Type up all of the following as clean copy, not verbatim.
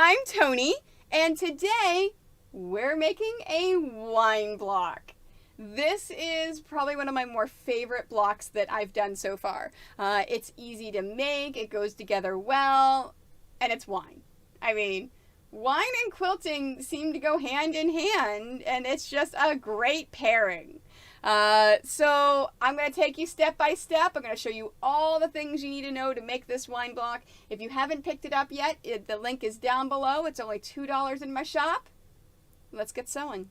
I'm Tony, and today we're making a wine block. This is probably one of my more favorite blocks that I've done so far. It's easy to make, it goes together well, and it's wine. I mean, wine and quilting seem to go hand in hand, and it's just a great pairing. So I'm going to take you step by step. I'm going to show you all the things you need to know to make this wine block. If you haven't picked it up yet, the link is down below. It's only $2 in my shop. Let's get sewing.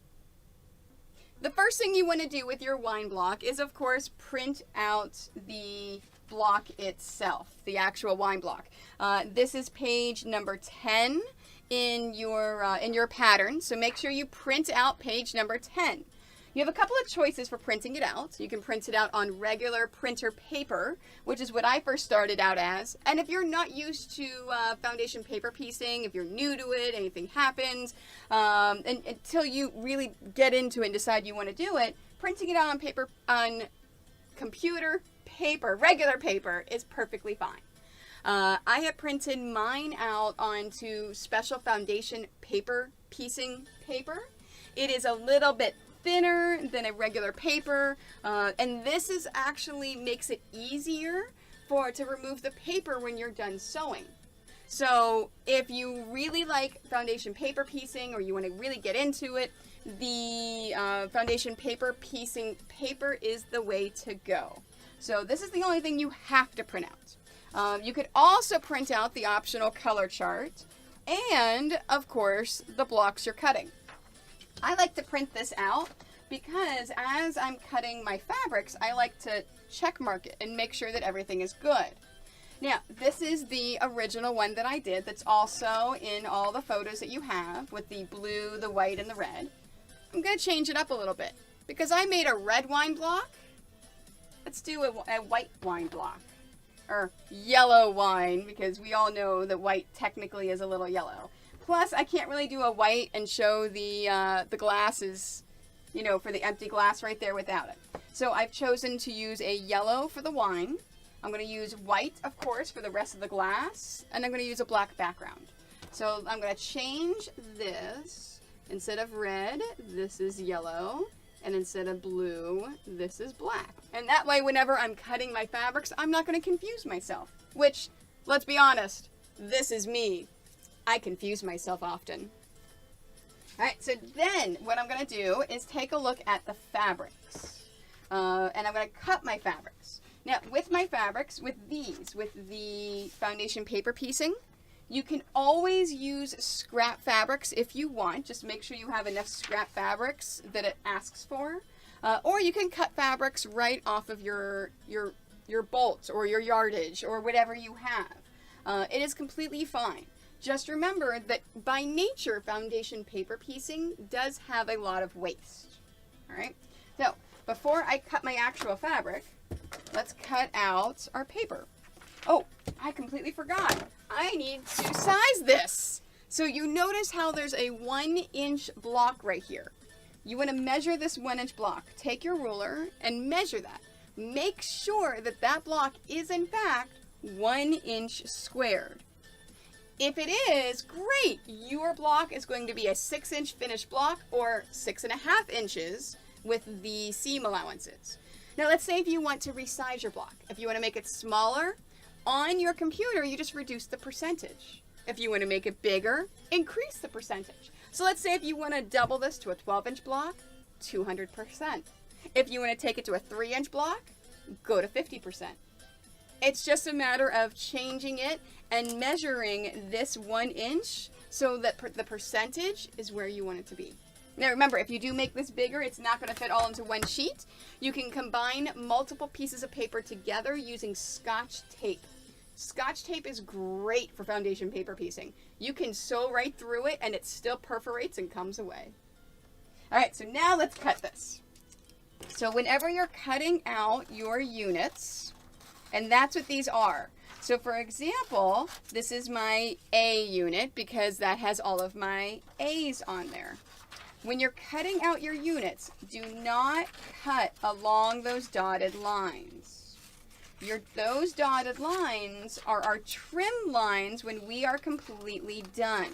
The first thing you want to do with your wine block is, of course, print out the block itself, the actual wine block. This is page number 10 in your pattern, so make sure you print out page number 10. You have a couple of choices for printing it out. You can print it out on regular printer paper, which is what I first started out as. And if you're not used to foundation paper piecing, if you're new to it, anything happens, and until you really get into it and decide you want to do it, printing it out on paper, on computer paper, regular paper, is perfectly fine. I have printed mine out onto special foundation paper piecing paper. It is a little bit thinner than a regular paper, and this is actually makes it easier to remove the paper when you're done sewing. So if you really like foundation paper piecing, or you want to really get into it, the foundation paper piecing paper is the way to go. So this is the only thing you have to print out. You could also print out the optional color chart and, of course, the blocks you're cutting. I like to print this out because as I'm cutting my fabrics, I like to check mark it and make sure that everything is good. Now, this is the original one that I did that's also in all the photos that you have with the blue, the white, and the red. I'm going to change it up a little bit because I made a red wine block. Let's do a white wine block, or yellow wine, because we all know that white technically is a little yellow. Plus, I can't really do a white and show the glasses, you know, for the empty glass right there without it. So I've chosen to use a yellow for the wine. I'm going to use white, of course, for the rest of the glass. And I'm going to use a black background. So I'm going to change this. Instead of red, this is yellow. And instead of blue, this is black. And that way, whenever I'm cutting my fabrics, I'm not going to confuse myself. Which, let's be honest, this is me. I confuse myself often. Alright, so then what I'm going to do is take a look at the fabrics. And I'm going to cut my fabrics. Now, with my fabrics, with the foundation paper piecing, you can always use scrap fabrics if you want. Just make sure you have enough scrap fabrics that it asks for. Or you can cut fabrics right off of your bolts or your yardage or whatever you have. It is completely fine. Just remember that by nature, foundation paper piecing does have a lot of waste. All right. So before I cut my actual fabric, let's cut out our paper. Oh, I completely forgot. I need to size this. So you notice how there's a 1-inch block right here. You want to measure this 1-inch block. Take your ruler and measure that. Make sure that that block is in fact 1 inch squared. If it is, great! Your block is going to be a 6-inch finished block, or 6.5 inches with the seam allowances. Now let's say if you want to resize your block. If you want to make it smaller, on your computer you just reduce the percentage. If you want to make it bigger, increase the percentage. So let's say if you want to double this to a 12-inch block, 200%. If you want to take it to a 3-inch block, go to 50%. It's just a matter of changing it and measuring this 1 inch so that the percentage is where you want it to be. Now remember, if you do make this bigger, it's not going to fit all into one sheet. You can combine multiple pieces of paper together using Scotch tape. Scotch tape is great for foundation paper piecing. You can sew right through it and it still perforates and comes away. Alright, so now let's cut this. So whenever you're cutting out your units, and that's what these are. So for example, this is my A unit because that has all of my A's on there. When you're cutting out your units, do not cut along those dotted lines. Those dotted lines are our trim lines when we are completely done.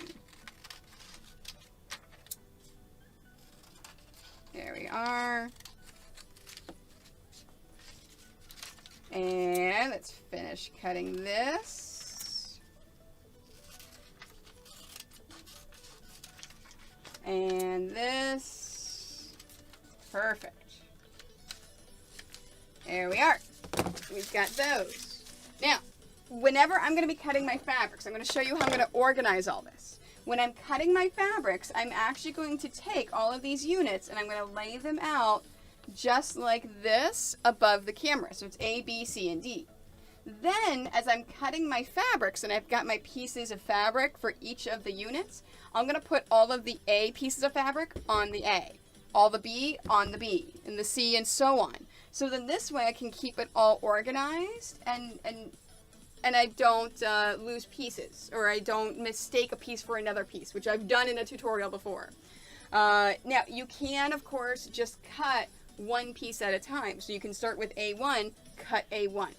There we are. And let's finish cutting this. And this. Perfect. There we are. We've got those. Now, whenever I'm going to be cutting my fabrics, I'm going to show you how I'm going to organize all this. When I'm cutting my fabrics, I'm actually going to take all of these units and I'm going to lay them out just like this above the camera. So it's A, B, C, and D. Then, as I'm cutting my fabrics and I've got my pieces of fabric for each of the units, I'm going to put all of the A pieces of fabric on the A, all the B on the B, and the C, and so on. So then this way I can keep it all organized and I don't lose pieces, or I don't mistake a piece for another piece, which I've done in a tutorial before. Now, you can, of course, just cut one piece at a time. So you can start with A1, cut A1.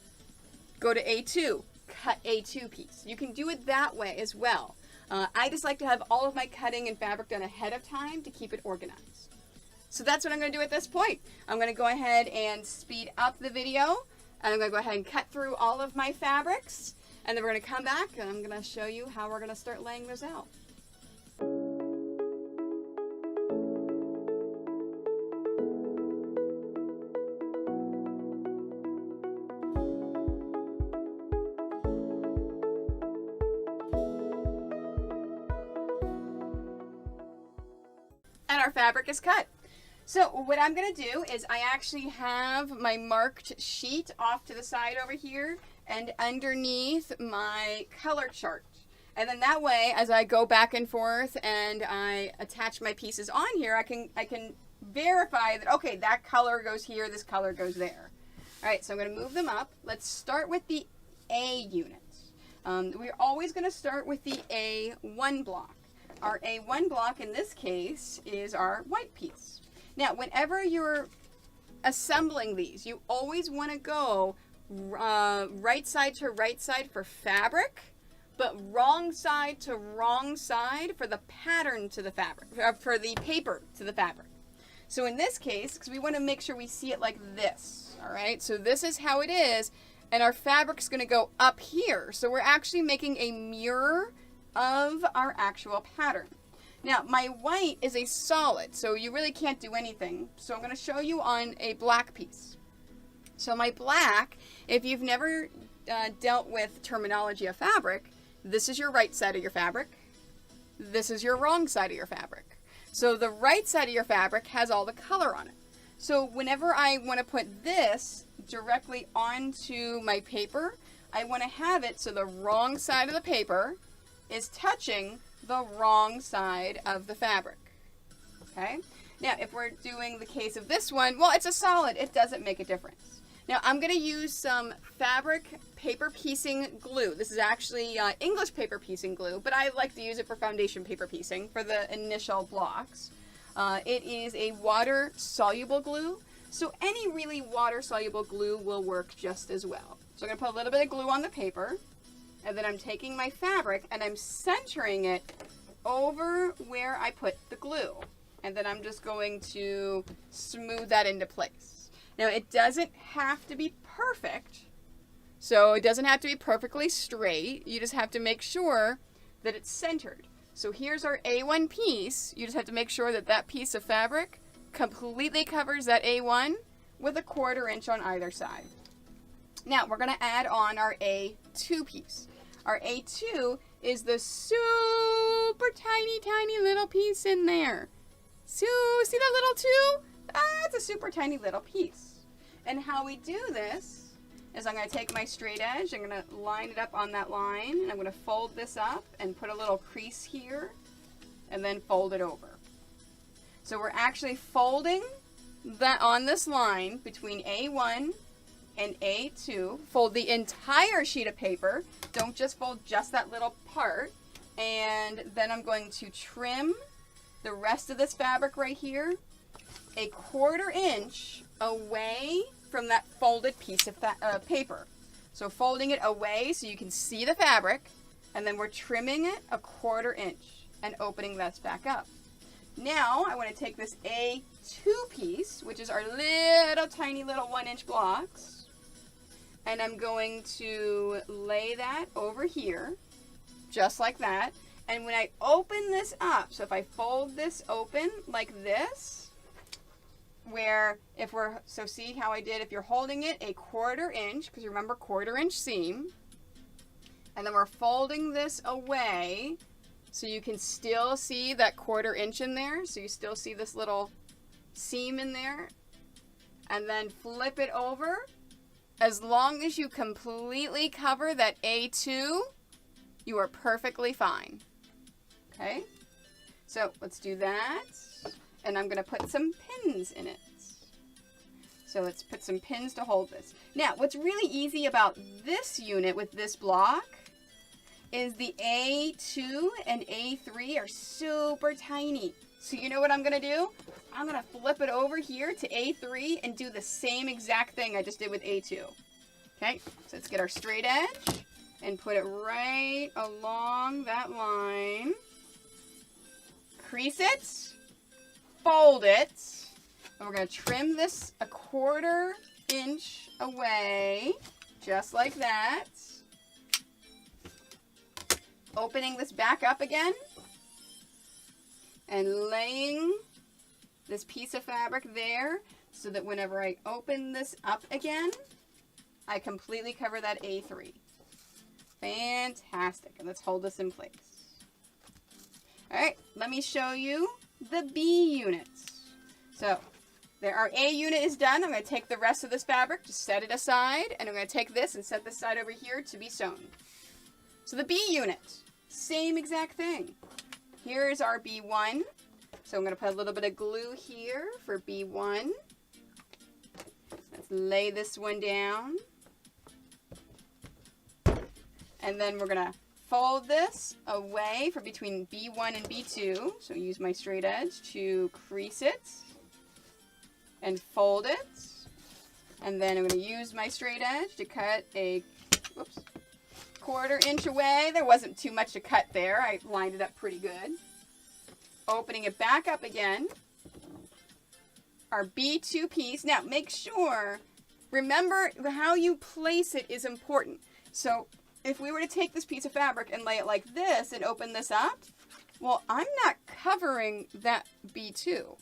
Go to A2, cut A2 piece. You can do it that way as well. I just like to have all of my cutting and fabric done ahead of time to keep it organized. So that's what I'm going to do at this point. I'm going to go ahead and speed up the video. And I'm going to go ahead and cut through all of my fabrics. And then we're going to come back and I'm going to show you how we're going to start laying those out. And our fabric is cut. So what I'm going to do is I actually have my marked sheet off to the side over here and underneath my color chart. And then that way, as I go back and forth and I attach my pieces on here, I can verify that, okay, that color goes here, this color goes there. All right, so I'm going to move them up. Let's start with the A units. We're always going to start with the A1 block. Our A1 block in this case is our white piece. Now, whenever you're assembling these, you always want to go right side to right side for fabric, but wrong side to wrong side for the pattern to the fabric, for the paper to the fabric. So in this case, because we want to make sure we see it like this, all right? So this is how it is, and our fabric's going to go up here. So we're actually making a mirror of our actual pattern. Now, my white is a solid, so you really can't do anything. So I'm going to show you on a black piece. So my black, if you've never dealt with terminology of fabric, this is your right side of your fabric. This is your wrong side of your fabric. So the right side of your fabric has all the color on it. So whenever I want to put this directly onto my paper, I want to have it so the wrong side of the paper is touching the wrong side of the fabric. Okay? Now, if we're doing the case of this one, well, it's a solid. It doesn't make a difference. Now, I'm going to use some fabric paper piecing glue. This is actually English paper piecing glue, but I like to use it for foundation paper piecing for the initial blocks. It is a water-soluble glue, so any really water-soluble glue will work just as well. So I'm going to put a little bit of glue on the paper. And then I'm taking my fabric and I'm centering it over where I put the glue. And then I'm just going to smooth that into place. Now, it doesn't have to be perfect. So it doesn't have to be perfectly straight. You just have to make sure that it's centered. So here's our A1 piece. You just have to make sure that that piece of fabric completely covers that A1 with a 1/4 inch on either side. Now, we're going to add on our A2 piece. Our A2 is the super tiny, tiny little piece in there. So, see that little 2? That's a super tiny little piece. And how we do this is I'm going to take my straight edge, I'm going to line it up on that line, and I'm going to fold this up and put a little crease here, and then fold it over. So we're actually folding that on this line between A1 and A2. Fold the entire sheet of paper. Don't just fold just that little part. And then I'm going to trim the rest of this fabric right here a 1/4 inch away from that folded piece of paper. So folding it away so you can see the fabric, and then we're trimming it a 1/4 inch and opening this back up. Now I want to take this A2 piece, which is our little tiny little 1-inch blocks, and I'm going to lay that over here, just like that. And when I open this up, so if I fold this open like this, where if we're, so see how I did, if you're holding it a 1/4 inch, because remember 1/4 inch seam, and then we're folding this away so you can still see that 1/4 inch in there, so you still see this little seam in there, and then flip it over. As long as you completely cover that A2, you are perfectly fine. Okay, so let's do that. And I'm going to put some pins in it. So let's put some pins to hold this. Now, what's really easy about this unit with this block is the A2 and A3 are super tiny. So you know what I'm going to do? I'm going to flip it over here to A3 and do the same exact thing I just did with A2. Okay, so let's get our straight edge and put it right along that line. Crease it. Fold it, and we're going to trim this a 1/4 inch away, just like that. Opening this back up again, and laying this piece of fabric there, so that whenever I open this up again, I completely cover that A3. Fantastic, and let's hold this in place. All right, let me show you the B units. So there, our A unit is done. I'm going to take the rest of this fabric, just set it aside, and I'm going to take this and set this side over here to be sewn. So the B unit, same exact thing. Here is our B1. So I'm going to put a little bit of glue here for B1. Let's lay this one down. And then we're going to fold this away from between B1 and B2. So use my straight edge to crease it and fold it. And then I'm going to use my straight edge to cut a 1/4 inch away. There wasn't too much to cut there. I lined it up pretty good. Opening it back up again. Our B2 piece. Now make sure, remember how you place it is important. So if we were to take this piece of fabric and lay it like this and open this up, well, I'm not covering that B2.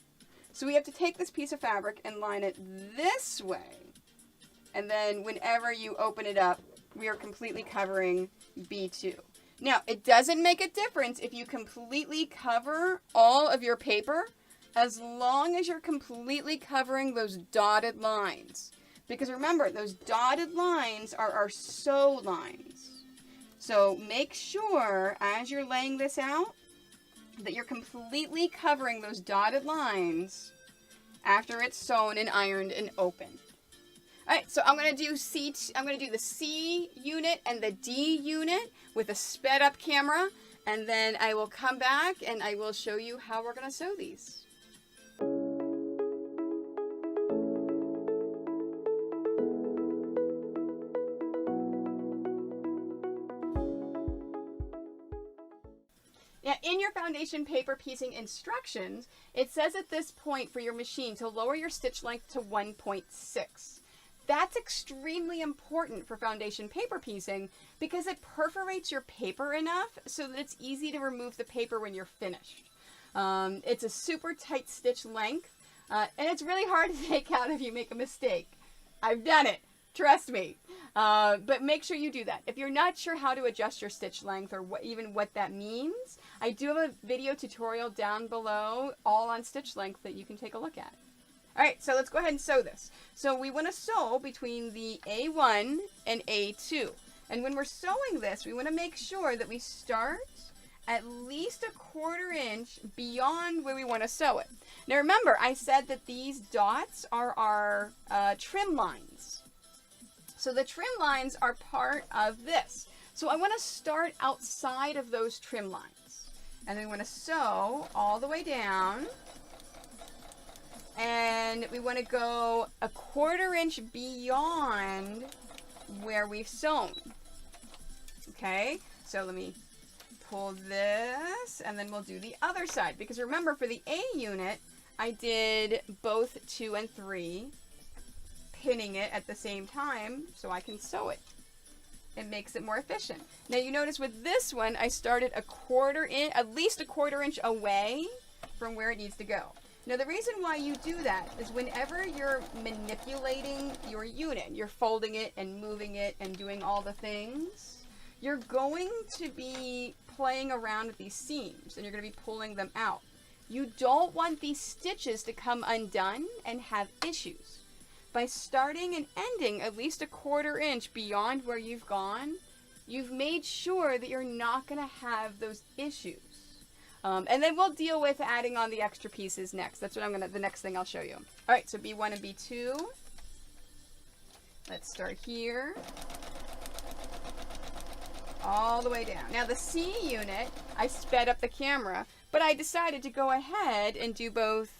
So we have to take this piece of fabric and line it this way. And then whenever you open it up, we are completely covering B2. Now, it doesn't make a difference if you completely cover all of your paper, as long as you're completely covering those dotted lines. Because remember, those dotted lines are our sew lines. So make sure, as you're laying this out, that you're completely covering those dotted lines after it's sewn and ironed and opened. All right, so I'm going to do the C unit and the D unit with a sped up camera, and then I will come back and I will show you how we're going to sew these. Now, in your foundation paper piecing instructions, it says at this point for your machine to lower your stitch length to 1.6. That's extremely important for foundation paper piecing because it perforates your paper enough so that it's easy to remove the paper when you're finished. It's a super tight stitch length, and it's really hard to take out if you make a mistake. I've done it. Trust me. But make sure you do that. If you're not sure how to adjust your stitch length or even what that means, I do have a video tutorial down below all on stitch length that you can take a look at. All right, so let's go ahead and sew this. So we want to sew between the A1 and A2. And when we're sewing this, we want to make sure that we start at least a 1/4 inch beyond where we want to sew it. Now remember, I said that these dots are our trim lines. So the trim lines are part of this. So I want to start outside of those trim lines. And then we want to sew all the way down. And we want to go a 1/4 inch beyond where we've sewn. Okay, so let me pull this and then we'll do the other side. Because remember, for the A unit, I did both 2 and 3, pinning it at the same time so I can sew it. It makes it more efficient. Now you notice with this one, I started at least a quarter inch away from where it needs to go. Now the reason why you do that is whenever you're manipulating your unit, you're folding it and moving it and doing all the things, you're going to be playing around with these seams and you're going to be pulling them out. You don't want these stitches to come undone and have issues. By starting and ending at least a quarter inch beyond where you've gone, you've made sure that you're not going to have those issues. And then we'll deal with adding on the extra pieces next. That's what the next thing I'll show you. All right, so B1 and B2. Let's start here. All the way down. Now the C unit, I sped up the camera, but I decided to go ahead and do both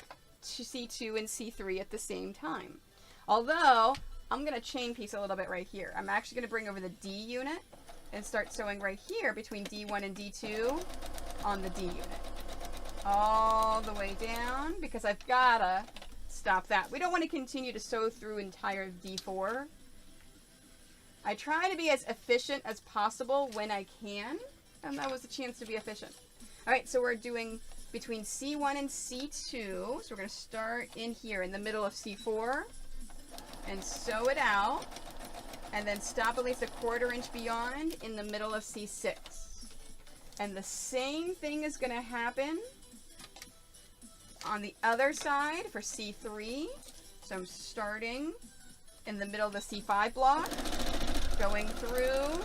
C2 and C3 at the same time. Although, I'm going to chain piece a little bit right here. I'm actually going to bring over the D unit and start sewing right here between D1 and D2 on the D unit. All the way down, because I've got to stop that. We don't want to continue to sew through entire D4. I try to be as efficient as possible when I can, and that was a chance to be efficient. All right, so we're doing between C1 and C2, so we're going to start in here in the middle of C4 and sew it out, and then stop at least a quarter inch beyond in the middle of C6. And the same thing is going to happen on the other side for C3. So I'm starting in the middle of the C5 block, going through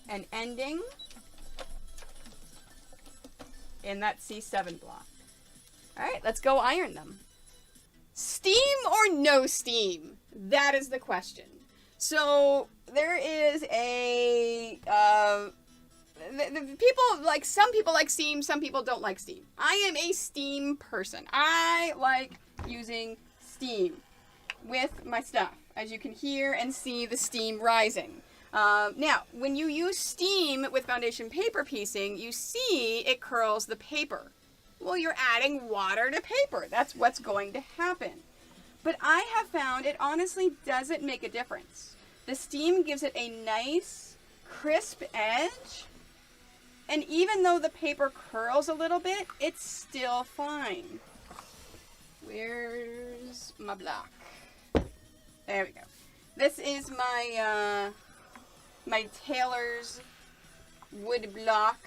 and ending in that C7 block. All right, let's go iron them. Steam or no steam? That is the question. So there is a some people like steam, some people don't like steam. I am a steam person. I like using steam with my stuff. As you can hear and see the steam rising. Now, when you use steam with foundation paper piecing, you see it curls the paper. Well, you're adding water to paper. That's what's going to happen. But I have found it honestly doesn't make a difference. The steam gives it a nice, crisp edge. And even though the paper curls a little bit, it's still fine. Where's my block? There we go. This is my my tailor's wood block.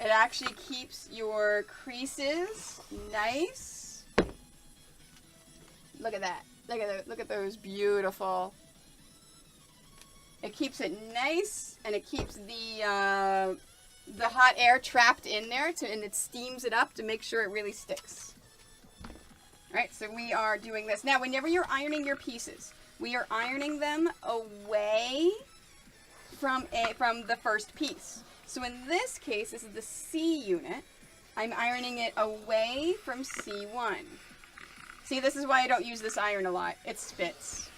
It actually keeps your creases nice. Look at that. Look at those beautiful. It keeps it nice, and it keeps the hot air trapped in there, and it steams it up to make sure it really sticks. All right, so we are doing this. Now, whenever you're ironing your pieces, we are ironing them away from the first piece. So in this case, this is the C unit. I'm ironing it away from C1. See, this is why I don't use this iron a lot. It spits.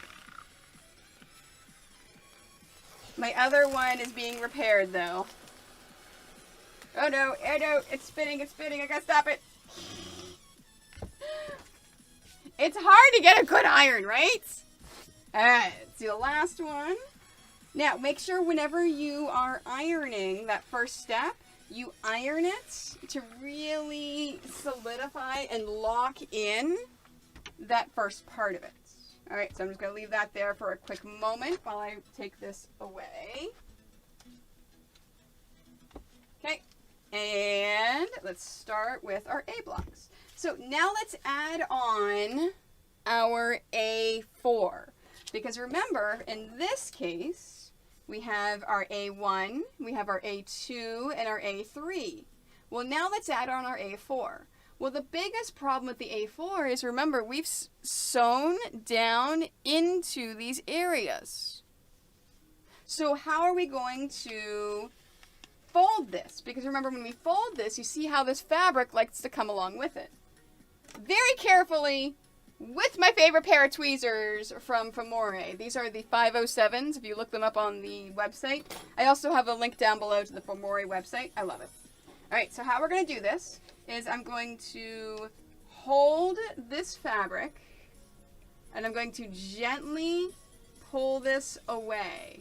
My other one is being repaired, though. Oh no, it's spinning, I gotta stop it. It's hard to get a good iron, right? Alright, let's do the last one. Now, make sure whenever you are ironing that first step, you iron it to really solidify and lock in that first part of it. Alright, so I'm just going to leave that there for a quick moment while I take this away. Okay, and let's start with our A blocks. So now let's add on our A4. Because remember, in this case, we have our A1, we have our A2, and our A3. Well, now let's add on our A4. Well, the biggest problem with the A4 is, remember, we've sewn down into these areas. So how are we going to fold this? Because remember, when we fold this, you see how this fabric likes to come along with it. Very carefully, with my favorite pair of tweezers from Famore. These are the 507s, if you look them up on the website. I also have a link down below to the Famore website. I love it. Alright, so how we're going to do this is I'm going to hold this fabric and I'm going to gently pull this away.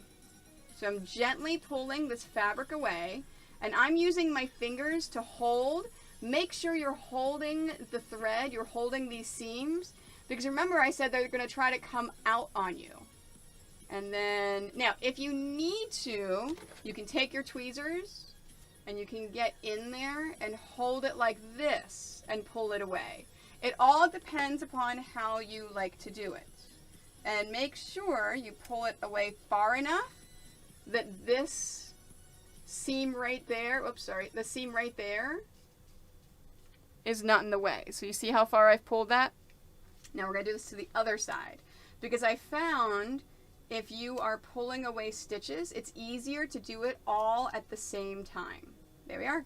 So I'm gently pulling this fabric away, and I'm using my fingers to hold. Make sure you're holding the thread, you're holding these seams, because remember I said they're going to try to come out on you. And then, now if you need to, you can take your tweezers and you can get in there and hold it like this and pull it away. It all depends upon how you like to do it. And make sure you pull it away far enough that this seam right there, oops, sorry, the seam right there is not in the way. So you see how far I've pulled that? Now we're going to do this to the other side, because I found if you are pulling away stitches, it's easier to do it all at the same time. There we are.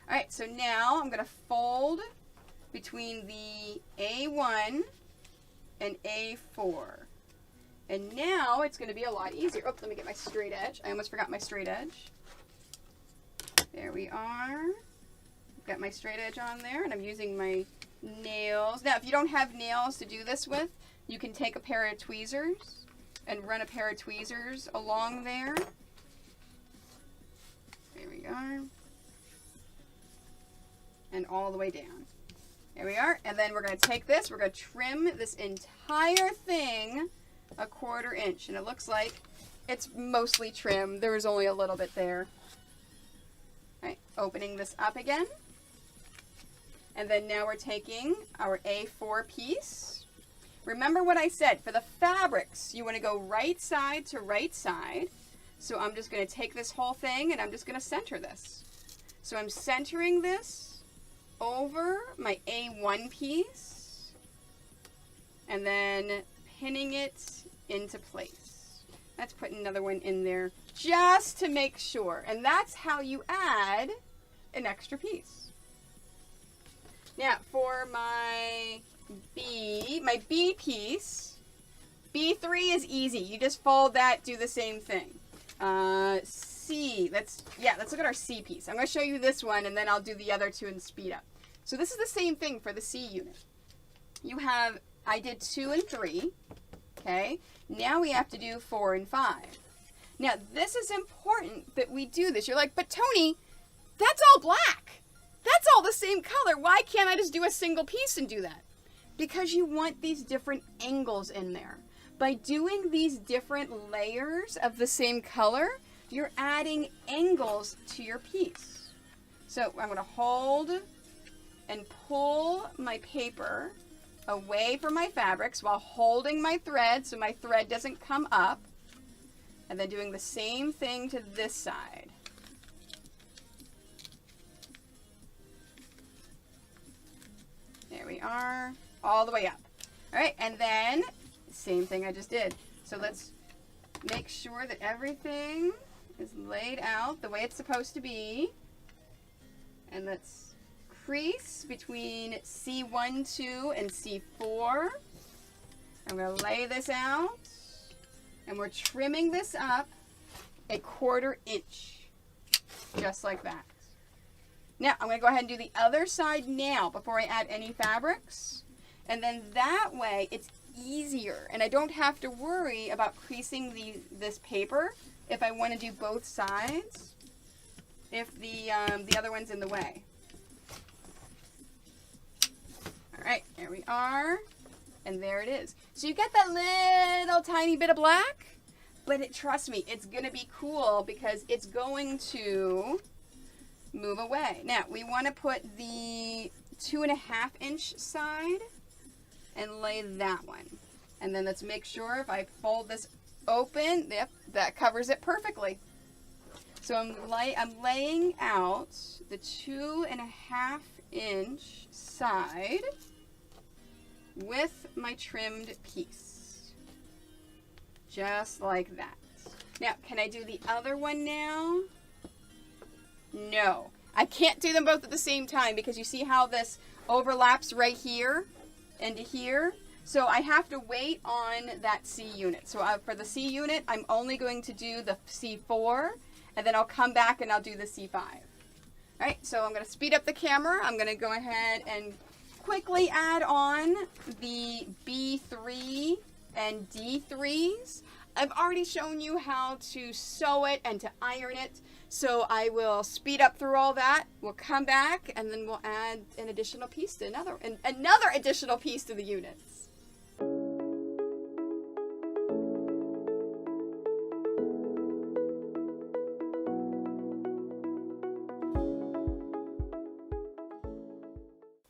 All right, so now I'm going to fold between the A1 and A4. And now it's going to be a lot easier. Oh, let me get my straight edge. I almost forgot my straight edge. There we are. Got my straight edge on there, and I'm using my nails. Now, if you don't have nails to do this with, you can take a pair of tweezers and run a pair of tweezers along there. There we are. And all the way down. There we are. And then we're going to take this, we're going to trim this entire thing 1/4 inch. And it looks like it's mostly trimmed. There was only a little bit there. All right, opening this up again. And then now we're taking our A4 piece. Remember what I said, for the fabrics, you want to go right side to right side. So I'm just going to take this whole thing and I'm just going to center this. So I'm centering this over my A1 piece and then pinning it into place. Let's put another one in there just to make sure. And that's how you add an extra piece. Now for my B piece, B3 is easy. You just fold that, do the same thing. C, let's look at our C piece. I'm going to show you this one and then I'll do the other two and speed up. So this is the same thing for the C unit. You have, I did 2 and 3, okay? Now we have to do 4 and 5. Now this is important that we do this. You're like, but Tony, that's all black. That's all the same color. Why can't I just do a single piece and do that? Because you want these different angles in there. By doing these different layers of the same color, you're adding angles to your piece. So I'm going to hold and pull my paper away from my fabrics while holding my thread so my thread doesn't come up. And then doing the same thing to this side. There we are, all the way up. All right, and then same thing I just did. So let's make sure that everything is laid out the way it's supposed to be. And let's crease between C1, 2, and C4. I'm going to lay this out. And we're trimming this up 1/4 inch. Just like that. Now, I'm going to go ahead and do the other side now before I add any fabrics. And then that way, it's easier. And I don't have to worry about creasing this paper if I want to do both sides, if the other one's in the way. All right, there we are. And there it is. So you get that little tiny bit of black, but trust me, it's going to be cool because it's going to move away. Now, we want to put the 2.5 inch side and lay that one. And then let's make sure if I fold this open, yep, that covers it perfectly. So I'm laying out the 2.5 inch side with my trimmed piece. Just like that. Now, can I do the other one now? No. I can't do them both at the same time because you see how this overlaps right here into here? So I have to wait on that C unit. So for the C unit, I'm only going to do the C4, and then I'll come back and I'll do the C5. All right, so I'm going to speed up the camera. I'm going to go ahead and quickly add on the B3 and D3s. I've already shown you how to sew it and to iron it, so I will speed up through all that. We'll come back and then we'll add an additional piece to another additional piece to the units.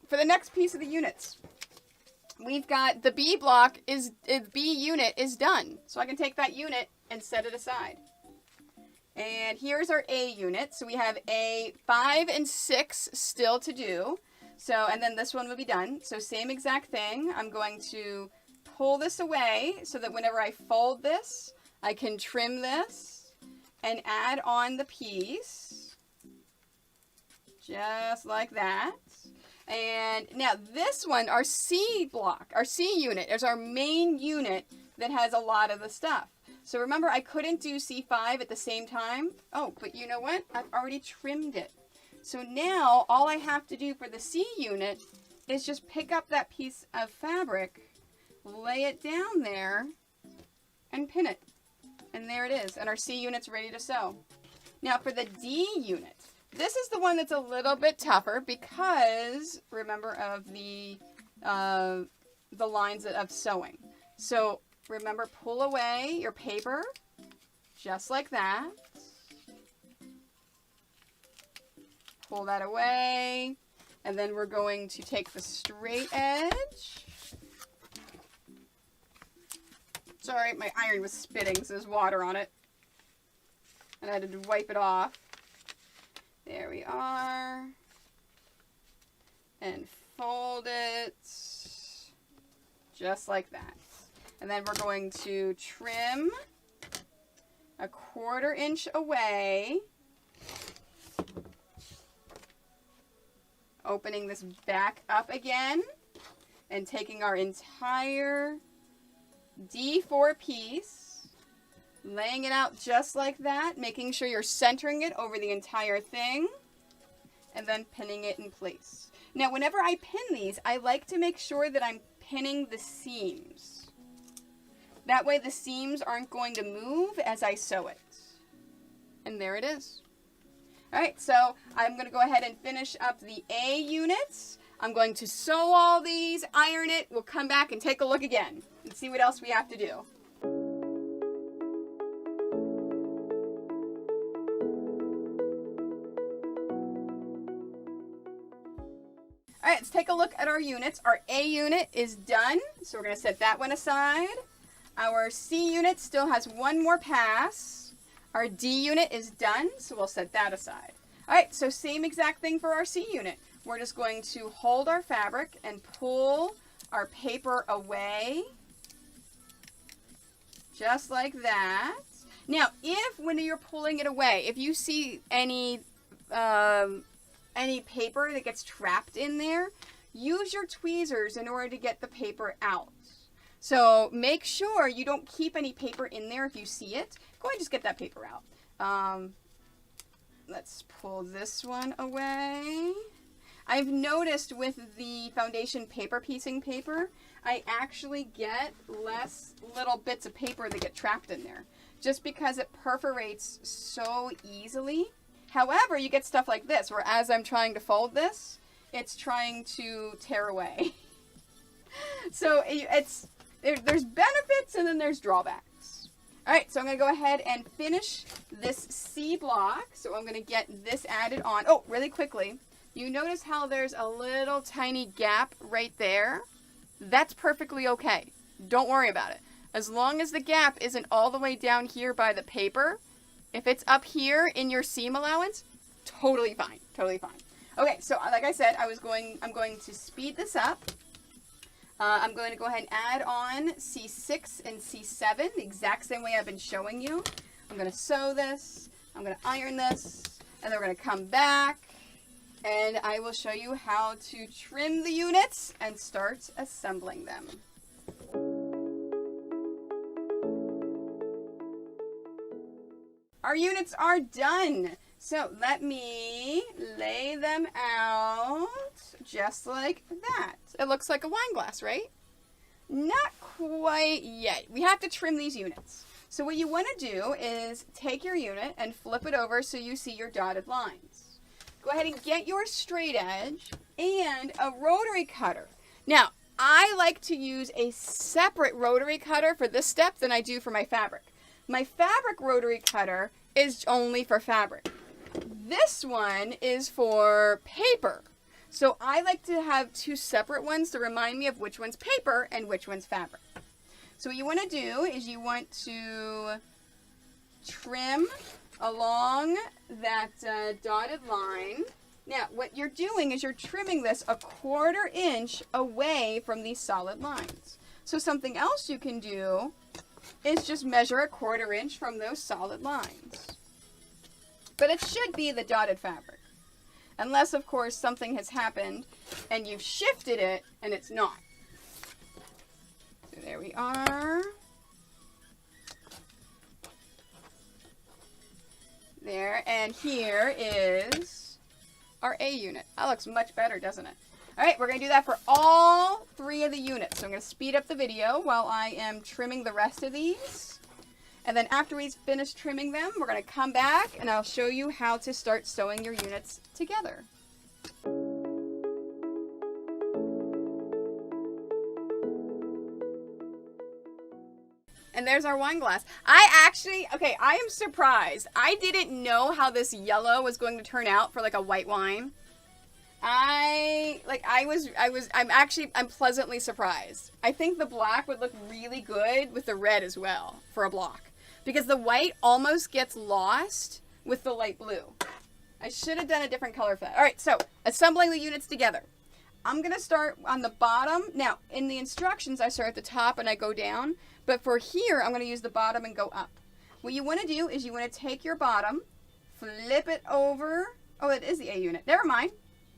For the next piece of the units, we've got the B block B unit is done. So I can take that unit and set it aside. And here's our A unit. So we have A 5 and 6 still to do. So, and then this one will be done. So same exact thing. I'm going to pull this away so that whenever I fold this, I can trim this and add on the piece. Just like that. And now this one, our C block, our C unit, is our main unit that has a lot of the stuff. So remember, I couldn't do C5 at the same time. Oh, but you know what? I've already trimmed it. So now all I have to do for the C unit is just pick up that piece of fabric, lay it down there, and pin it. And there it is. And our C unit's ready to sew. Now for the D unit. This is the one that's a little bit tougher because, remember, of the lines of sewing. So remember, pull away your paper, just like that. Pull that away, and then we're going to take the straight edge. Sorry, my iron was spitting, so there's water on it. And I had to wipe it off. There we are. And fold it just like that. And then we're going to trim a 1/4 inch away. Opening this back up again and taking our entire D4 piece, laying it out just like that, making sure you're centering it over the entire thing, and then pinning it in place. Now, whenever I pin these, I like to make sure that I'm pinning the seams. That way the seams aren't going to move as I sew it. And there it is. All right, so I'm going to go ahead and finish up the A units. I'm going to sew all these, iron it. We'll come back and take a look again and see what else we have to do. All right, let's take a look at our units. Our A unit is done, so we're going to set that one aside. Our C unit still has one more pass. Our D unit is done, so we'll set that aside. All right, so same exact thing for our C unit. We're just going to hold our fabric and pull our paper away, just like that. Now, if when you're pulling it away, if you see any paper that gets trapped in there, use your tweezers in order to get the paper out. So make sure you don't keep any paper in there if you see it. Go ahead and just get that paper out. Let's pull this one away. I've noticed with the foundation paper piecing paper, I actually get less little bits of paper that get trapped in there, just because it perforates so easily. However, you get stuff like this, where as I'm trying to fold this, it's trying to tear away. So there's benefits and then there's drawbacks. All right, so I'm going to go ahead and finish this C block. So I'm going to get this added on. Oh, really quickly, you notice how there's a little tiny gap right there? That's perfectly okay. Don't worry about it. As long as the gap isn't all the way down here by the paper, if it's up here in your seam allowance, totally fine, totally fine. Okay, so like I said, I'm going to speed this up. I'm going to go ahead and add on C6 and C7, the exact same way I've been showing you. I'm going to sew this, I'm going to iron this, and then we're going to come back, and I will show you how to trim the units and start assembling them. Our units are done. So let me lay them out just like that. It looks like a wine glass, right? Not quite yet. We have to trim these units. So what you want to do is take your unit and flip it over so you see your dotted lines. Go ahead and get your straight edge and a rotary cutter. Now, I like to use a separate rotary cutter for this step than I do for my fabric. My fabric rotary cutter is only for fabric. This one is for paper. So I like to have two separate ones to remind me of which one's paper and which one's fabric. So what you want to do is you want to trim along that dotted line. Now, what you're doing is you're trimming this a 1/4 inch away from these solid lines. So something else you can do is just measure a 1/4 inch from those solid lines. But it should be the dotted fabric. Unless, of course, something has happened and you've shifted it and it's not. So there we are. There, and here is our A unit. That looks much better, doesn't it? All right, we're going to do that for all 3 of the units. So I'm going to speed up the video while I am trimming the rest of these. And then after we finish trimming them, we're going to come back and I'll show you how to start sewing your units together. And there's our wine glass. Okay, I am surprised. I didn't know how this yellow was going to turn out for like a white wine. I'm pleasantly surprised. I think the black would look really good with the red as well for a block. Because the white almost gets lost with the light blue. I should have done a different color for that. All right, so assembling the units together. I'm going to start on the bottom. Now, in the instructions, I start at the top and I go down. But for here, I'm going to use the bottom and go up. What you want to do is you want to take your bottom, flip it over. Oh, it is the A unit. Never mind.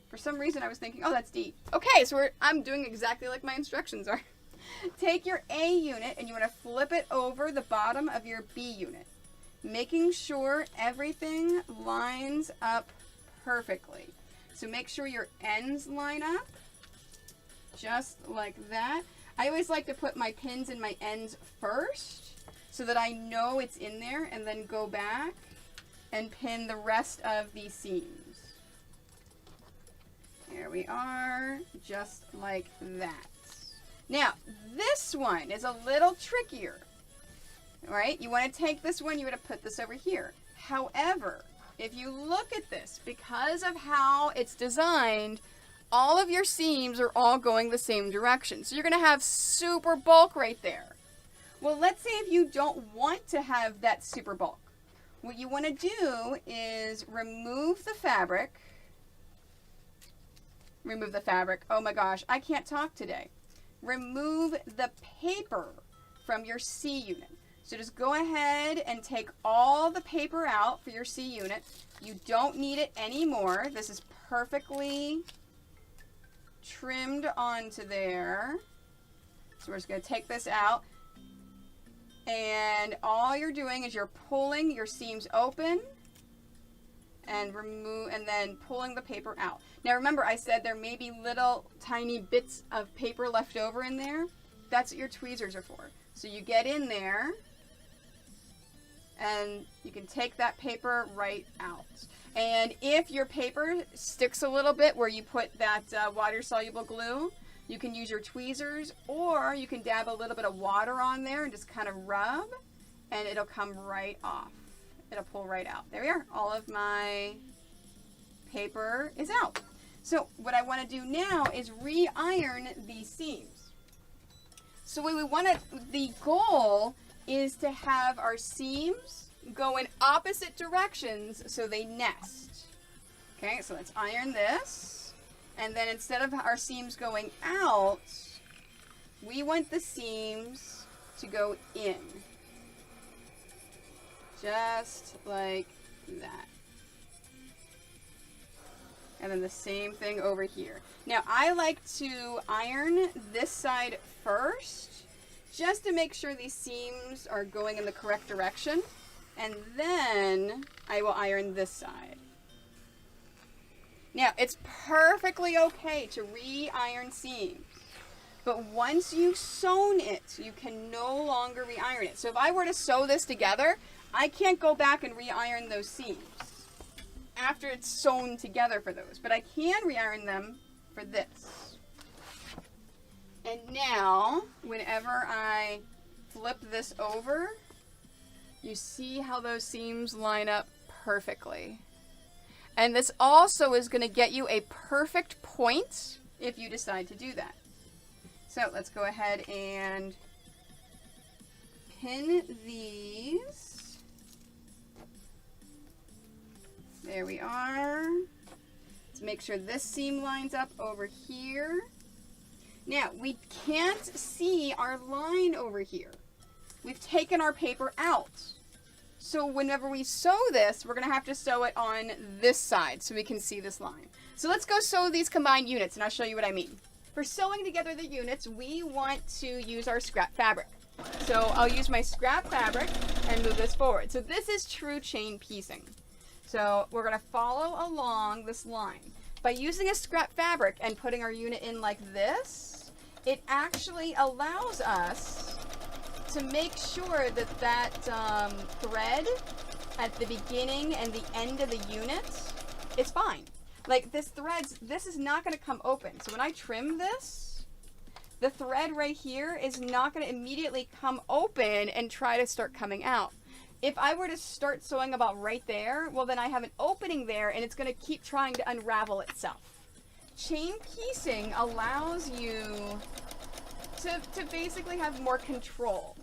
For some reason, I was thinking, oh, that's D. Okay, so I'm doing exactly like my instructions are. Take your A unit and you want to flip it over the bottom of your B unit, making sure everything lines up perfectly. So make sure your ends line up, just like that. I always like to put my pins in my ends first so that I know it's in there and then go back and pin the rest of these seams. There we are, just like that. Now, this one is a little trickier, all right? You want to take this one, you want to put this over here. However, if you look at this, because of how it's designed, all of your seams are all going the same direction. So you're going to have super bulk right there. Well, let's say if you don't want to have that super bulk. What you want to do is remove the fabric. Remove the fabric. Oh my gosh, I can't talk today. Remove the paper from your C unit. So just go ahead and take all the paper out for your C unit. You don't need it anymore. This is perfectly trimmed onto there. So we're just going to take this out. And all you're doing is you're pulling your seams open and then pulling the paper out. Now remember, I said there may be little tiny bits of paper left over in there. That's what your tweezers are for. So you get in there and you can take that paper right out. And if your paper sticks a little bit where you put that water-soluble glue, you can use your tweezers, or you can dab a little bit of water on there and just kind of rub, and it'll come right off. It'll pull right out. There we are. All of my paper is out. So what I want to do now is re-iron these seams. So what we want to, the goal is to have our seams go in opposite directions so they nest. Okay, so let's iron this. And then instead of our seams going out, we want the seams to go in. Just like that. And then the same thing over here. Now I like to iron this side first, just to make sure these seams are going in the correct direction. And then I will iron this side. Now, it's perfectly okay to re-iron seams. But once you've sewn it, you can no longer re-iron it. So if I were to sew this together, I can't go back and re-iron those seams after it's sewn together for those. But I can re-iron them for this. And now, whenever I flip this over, you see how those seams line up perfectly. And this also is going to get you a perfect point if you decide to do that. So let's go ahead and pin these. There we are. Let's make sure this seam lines up over here. Now, we can't see our line over here. We've taken our paper out. So whenever we sew this, we're going to have to sew it on this side so we can see this line. So let's go sew these combined units, and I'll show you what I mean. For sewing together the units, we want to use our scrap fabric. So I'll use my scrap fabric and move this forward. So this is true chain piecing. So we're going to follow along this line. By using a scrap fabric and putting our unit in like this, it actually allows us to make sure that that thread at the beginning and the end of the unit is fine. Like this is not going to come open. So when I trim this, the thread right here is not going to immediately come open and try to start coming out. If I were to start sewing about right there, well then I have an opening there and it's going to keep trying to unravel itself. Chain piecing allows you to basically have more control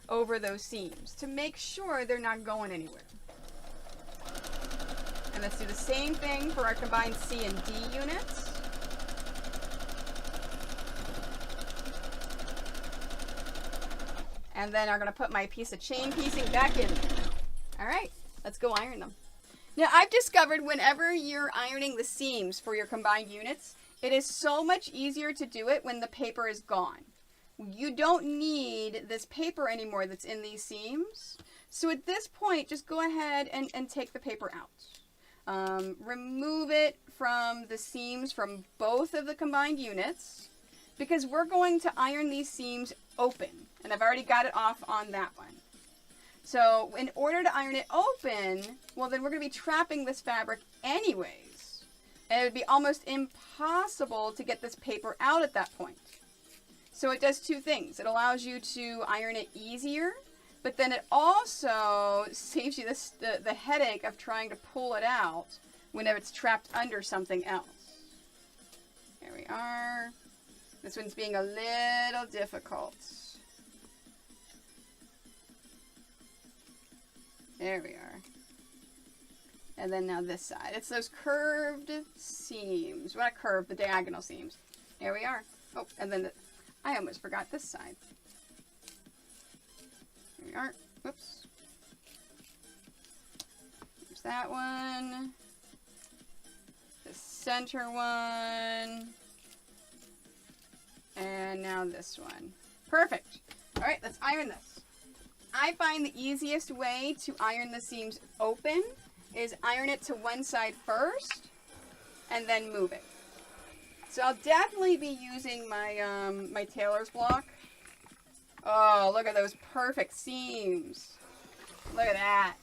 over those seams to make sure they're not going anywhere. And let's do the same thing for our combined C and D units. And then I'm going to put my piece of chain piecing back in there. All right, let's go iron them. Now I've discovered whenever you're ironing the seams for your combined units, it is so much easier to do it when the paper is gone. You don't need this paper anymore that's in these seams. So at this point, just go ahead and take the paper out. Remove it from the seams from both of the combined units because we're going to iron these seams open. And I've already got it off on that one. So in order to iron it open, well then we're going to be trapping this fabric anyways. And it would be almost impossible to get this paper out at that point. So it does two things. It allows you to iron it easier, but then it also saves you the headache of trying to pull it out whenever it's trapped under something else. There we are. This one's being a little difficult. There we are. And then now this side. It's those curved seams. Well, not curved, the diagonal seams. There we are. Oh, and then I almost forgot this side. There we are. Whoops. There's that one. The center one. And now this one. Perfect. All right, let's iron this. I find the easiest way to iron the seams open is iron it to one side first and then move it. So I'll definitely be using my my tailor's block. Oh, look at those perfect seams. Look at that.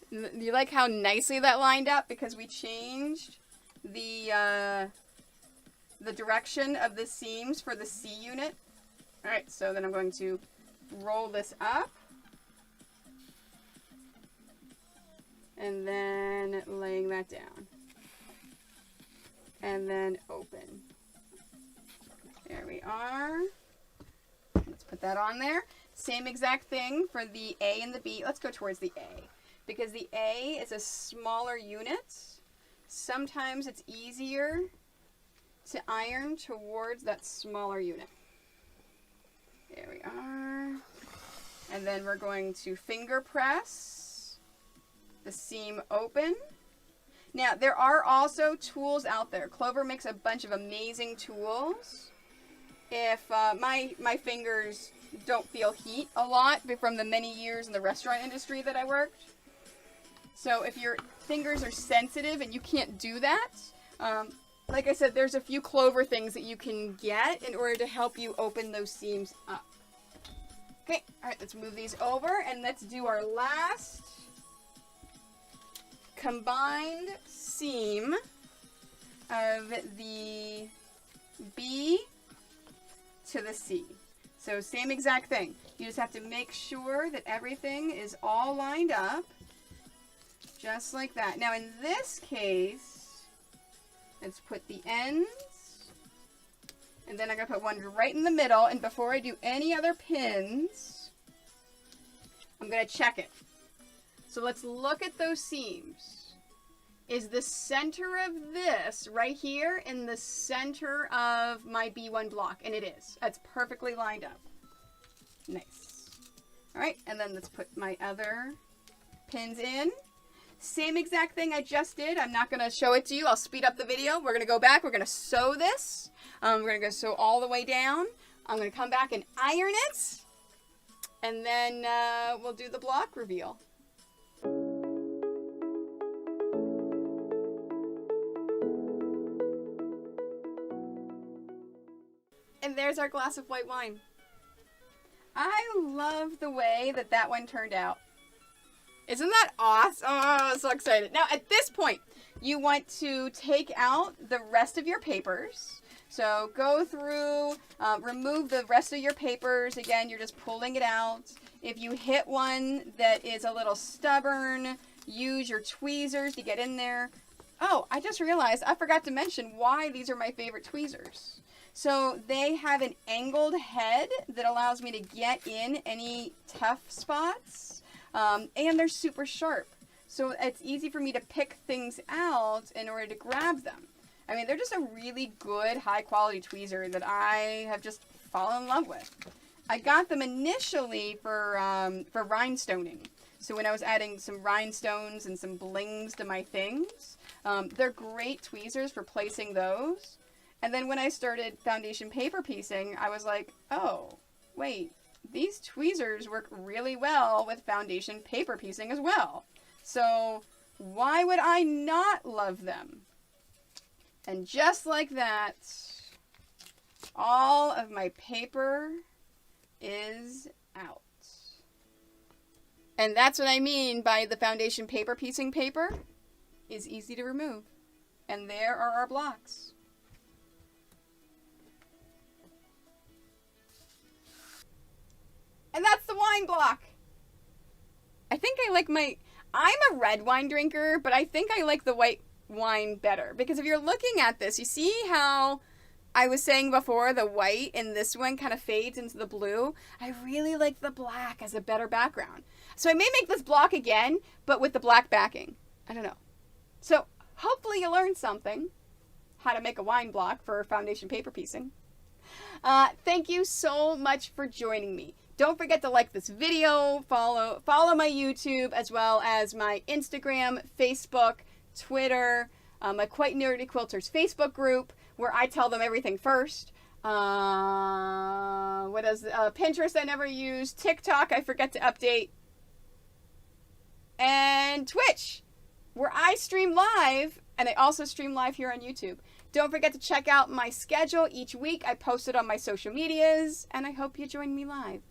You like how nicely that lined up because we changed the direction of the seams for the C unit. All right, so then I'm going to roll this up. And then laying that down. And then open. There we are. Let's put that on there. Same exact thing for the A and the B. Let's go towards the A. Because the A is a smaller unit. Sometimes it's easier to iron towards that smaller unit. There we are. And then we're going to finger press the seam open. Now, there are also tools out there. Clover makes a bunch of amazing tools. If my fingers don't feel heat a lot from the many years in the restaurant industry that I worked. So if your fingers are sensitive and you can't do that, Like I said, there's a few clover things that you can get in order to help you open those seams up. Okay, all right, let's move these over and let's do our last combined seam of the B to the C. So same exact thing. You just have to make sure that everything is all lined up, just like that. Now in this case, let's put the ends, and then I'm going to put one right in the middle, and before I do any other pins, I'm going to check it. So let's look at those seams. Is the center of this right here in the center of my B1 block? And it is. That's perfectly lined up. Nice. All right, and then let's put my other pins in. Same exact thing I just did. I'm not going to show it to you. I'll speed up the video. We're going to go back. We're going to sew this. We're going to go sew all the way down. I'm going to come back and iron it. And then we'll do the block reveal. And there's our glass of white wine. I love the way that that one turned out. Isn't that awesome? Oh, I'm so excited. Now, at this point, you want to take out the rest of your papers. So go through, remove the rest of your papers. Again, you're just pulling it out. If you hit one that is a little stubborn, use your tweezers to get in there. Oh, I just realized I forgot to mention why these are my favorite tweezers. So they have an angled head that allows me to get in any tough spots. And they're super sharp. So it's easy for me to pick things out in order to grab them. I mean, they're just a really good, high-quality tweezer that I have just fallen in love with. I got them initially for rhinestoning. So when I was adding some rhinestones and some blings to my things, they're great tweezers for placing those. And then when I started foundation paper piecing, I was like, oh, wait, these tweezers work really well with foundation paper piecing as well. So why would I not love them? And just like that, all of my paper is out. And that's what I mean by the foundation paper piecing paper is easy to remove. And there are our blocks. And that's the wine block. I think I like I'm a red wine drinker, but I think I like the white wine better. Because if you're looking at this, you see how I was saying before, the white in this one kind of fades into the blue. I really like the black as a better background. So I may make this block again, but with the black backing. I don't know. So hopefully you learned something. How to make a wine block for foundation paper piecing. Thank you so much for joining me. Don't forget to like this video, follow my YouTube, as well as my Instagram, Facebook, Twitter, my Quite Nerdy Quilters Facebook group, where I tell them everything first. Pinterest I never use, TikTok I forget to update, and Twitch, where I stream live, and I also stream live here on YouTube. Don't forget to check out my schedule each week. I post it on my social medias, and I hope you join me live.